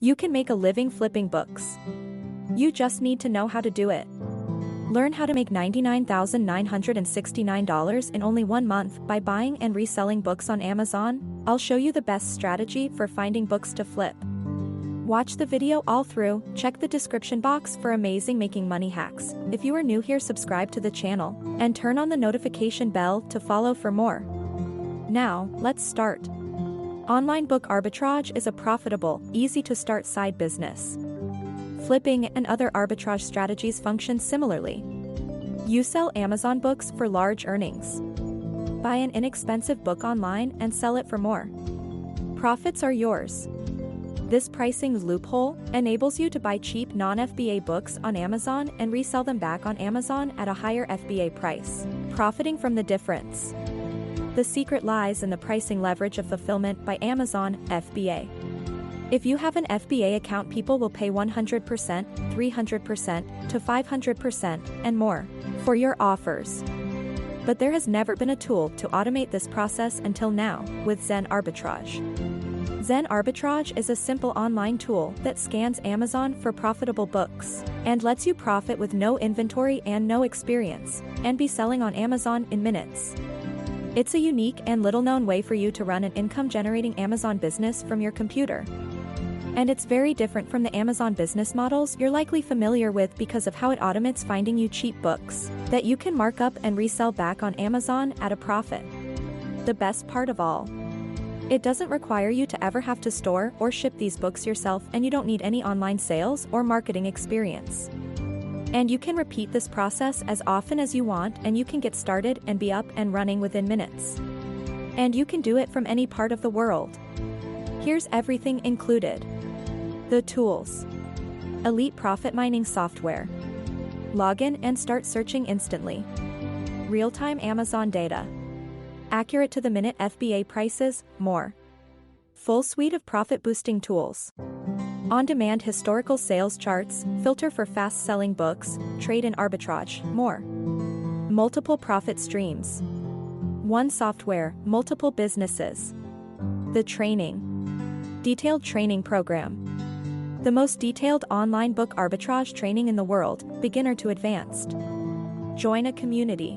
You can make a living flipping books. You just need to know how to do it. Learn how to make $99,969 in only 1 month by buying and reselling books on Amazon. I'll show you the best strategy for finding books to flip. Watch the video all through, check the description box for amazing making money hacks. If you are new here, subscribe to the channel, and turn on the notification bell to follow for more. Now, let's start. Online book arbitrage is a profitable, easy-to-start side business. Flipping and other arbitrage strategies function similarly. You sell Amazon books for large earnings. Buy an inexpensive book online and sell it for more. Profits are yours. This pricing loophole enables you to buy cheap non-FBA books on Amazon and resell them back on Amazon at a higher FBA price, profiting from the difference. The secret lies in the pricing leverage of fulfillment by Amazon FBA. If you have an FBA account, people will pay 100%, 300%, to 500%, and more for your offers. But there has never been a tool to automate this process until now, with Zen Arbitrage. Zen Arbitrage is a simple online tool that scans Amazon for profitable books and lets you profit with no inventory and no experience, and be selling on Amazon in minutes. It's a unique and little-known way for you to run an income-generating Amazon business from your computer. And it's very different from the Amazon business models you're likely familiar with because of how it automates finding you cheap books that you can mark up and resell back on Amazon at a profit. The best part of all, it doesn't require you to ever have to store or ship these books yourself, and you don't need any online sales or marketing experience. And you can repeat this process as often as you want, and you can get started and be up and running within minutes. And you can do it from any part of the world. Here's everything included. The tools. Elite profit mining software. Login and start searching instantly. Real-time Amazon data. Accurate to-the-minute FBA prices, more. Full suite of profit-boosting tools. On-demand historical sales charts, filter for fast-selling books, trade and arbitrage, more. Multiple profit streams. One software, multiple businesses. The training. Detailed training program. The most detailed online book arbitrage training in the world, beginner to advanced. Join a community.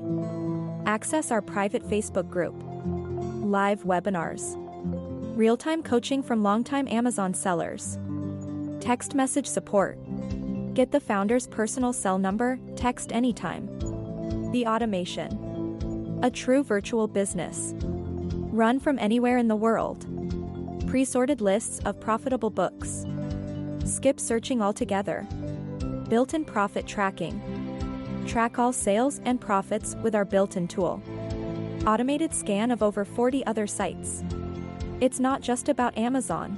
Access our private Facebook group. Live webinars. Real-time coaching from longtime Amazon sellers. Text message support. Get the founder's personal cell number, text anytime. The automation. A true virtual business. Run from anywhere in the world. Pre-sorted lists of profitable books. Skip searching altogether. Built-in profit tracking. Track all sales and profits with our built-in tool. Automated scan of over 40 other sites. It's not just about Amazon.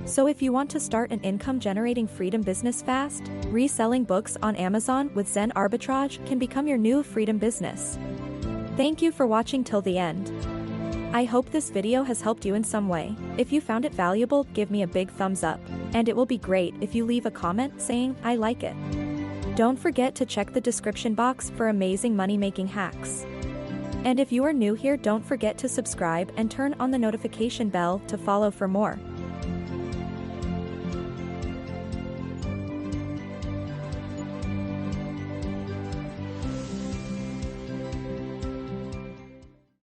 So if you want to start an income-generating freedom business fast, reselling books on Amazon with Zen Arbitrage can become your new freedom business. Thank you for watching till the end. I hope this video has helped you in some way. If you found it valuable, give me a big thumbs up, and it will be great if you leave a comment saying, "I like it." Don't forget to check the description box for amazing money-making hacks. And if you are new here, don't forget to subscribe and turn on the notification bell to follow for more.